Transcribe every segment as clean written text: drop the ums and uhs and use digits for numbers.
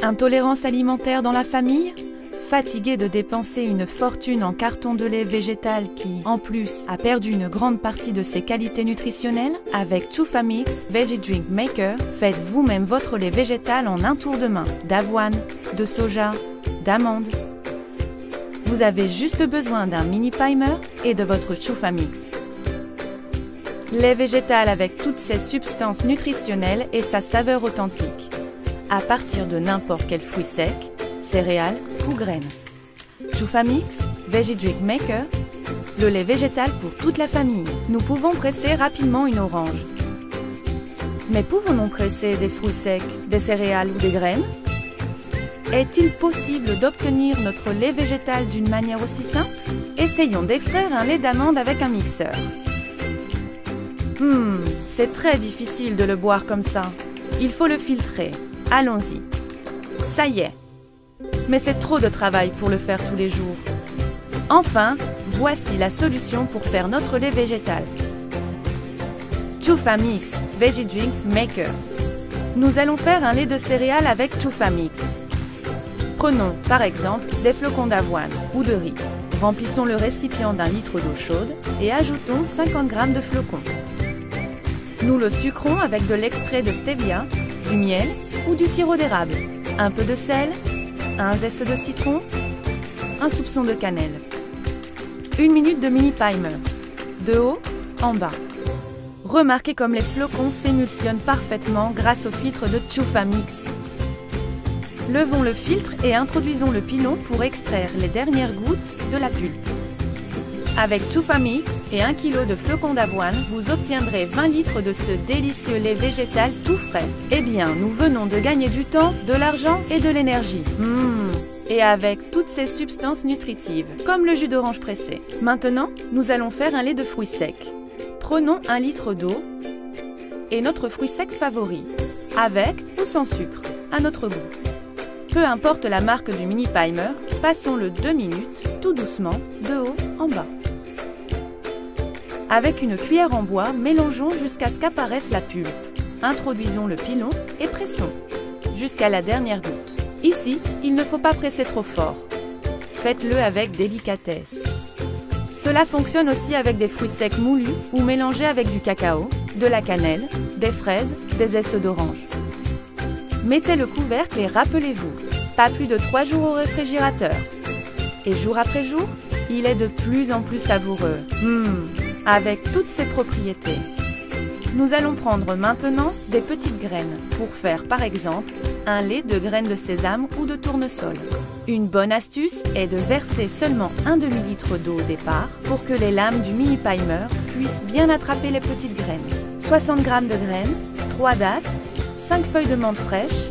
Intolérance alimentaire dans la famille? Fatigué de dépenser une fortune en carton de lait végétal qui, en plus, a perdu une grande partie de ses qualités nutritionnelles? Avec Chufamix Veggie Drink Maker, faites vous-même votre lait végétal en un tour de main, d'avoine, de soja, d'amandes. Vous avez juste besoin d'un mini primer et de votre Chufamix. Lait végétal avec toutes ses substances nutritionnelles et sa saveur authentique, à partir de n'importe quel fruit sec, céréales ou graines. Chufamix Veggie Drink Maker, le lait végétal pour toute la famille. Nous pouvons presser rapidement une orange. Mais pouvons-nous presser des fruits secs, des céréales ou des graines? Est-il possible d'obtenir notre lait végétal d'une manière aussi simple? Essayons d'extraire un lait d'amande avec un mixeur. C'est très difficile de le boire comme ça. Il faut le filtrer. Allons-y. Ça y est. Mais c'est trop de travail pour le faire tous les jours. Enfin, voici la solution pour faire notre lait végétal. Chufamix Veggie Drinks Maker. Nous allons faire un lait de céréales avec Chufamix. Prenons, par exemple, des flocons d'avoine ou de riz. Remplissons le récipient d'1 litre d'eau chaude et ajoutons 50 g de flocons. Nous le sucrons avec de l'extrait de stevia, du miel ou du sirop d'érable, un peu de sel, un zeste de citron, un soupçon de cannelle. 1 minute de mini primer, de haut en bas. Remarquez comme les flocons s'émulsionnent parfaitement grâce au filtre de Chufamix. Levons le filtre et introduisons le pilon pour extraire les dernières gouttes de la pulpe. Avec Chufamix et 1 kg de flocons d'avoine, vous obtiendrez 20 litres de ce délicieux lait végétal tout frais. Eh bien, nous venons de gagner du temps, de l'argent et de l'énergie. Et avec toutes ces substances nutritives, comme le jus d'orange pressé. Maintenant, nous allons faire un lait de fruits secs. Prenons 1 litre d'eau et notre fruit sec favori, avec ou sans sucre, à notre goût. Peu importe la marque du mini primer, passons-le 2 minutes, tout doucement, de haut en bas. Avec une cuillère en bois, mélangeons jusqu'à ce qu'apparaisse la pulpe. Introduisons le pilon et pressons, jusqu'à la dernière goutte. Ici, il ne faut pas presser trop fort. Faites-le avec délicatesse. Cela fonctionne aussi avec des fruits secs moulus ou mélangés avec du cacao, de la cannelle, des fraises, des zestes d'orange. Mettez le couvercle et rappelez-vous, pas plus de 3 jours au réfrigérateur. Et jour après jour, il est de plus en plus savoureux. Avec toutes ses propriétés. Nous allons prendre maintenant des petites graines pour faire par exemple un lait de graines de sésame ou de tournesol. Une bonne astuce est de verser seulement un demi-litre d'eau au départ pour que les lames du mini primer puissent bien attraper les petites graines. 60 g de graines, 3 dattes, 5 feuilles de menthe fraîche.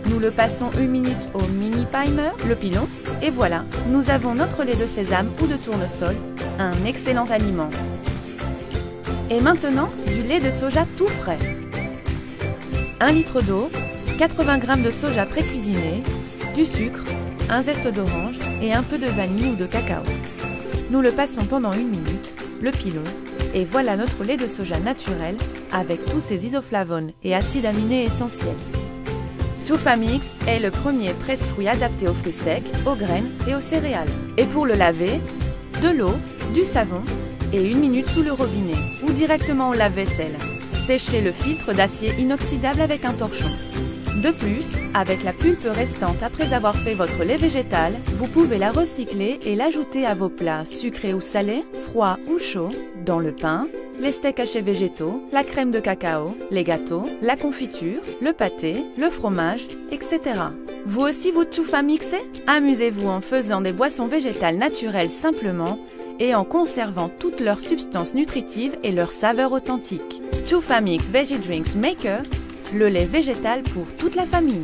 Nous le passons 1 minute au mini primer, le pilon, et voilà, nous avons notre lait de sésame ou de tournesol, un excellent aliment. Et maintenant, du lait de soja tout frais. 1 litre d'eau, 80 g de soja pré-cuisiné, du sucre, un zeste d'orange et un peu de vanille ou de cacao. Nous le passons pendant 1 minute, le pilon, et voilà notre lait de soja naturel avec tous ses isoflavones et acides aminés essentiels. Chufamix est le premier presse-fruits adapté aux fruits secs, aux graines et aux céréales. Et pour le laver, de l'eau, du savon et 1 minute sous le robinet ou directement au lave-vaisselle. Séchez le filtre d'acier inoxydable avec un torchon. De plus, avec la pulpe restante après avoir fait votre lait végétal, vous pouvez la recycler et l'ajouter à vos plats sucrés ou salés, froids ou chauds, dans le pain, les steaks hachés végétaux, la crème de cacao, les gâteaux, la confiture, le pâté, le fromage, etc. Vous aussi vous Chufamixez? Amusez-vous en faisant des boissons végétales naturelles simplement et en conservant toutes leurs substances nutritives et leurs saveurs authentiques. Chufamix Veggie Drinks Maker, le lait végétal pour toute la famille.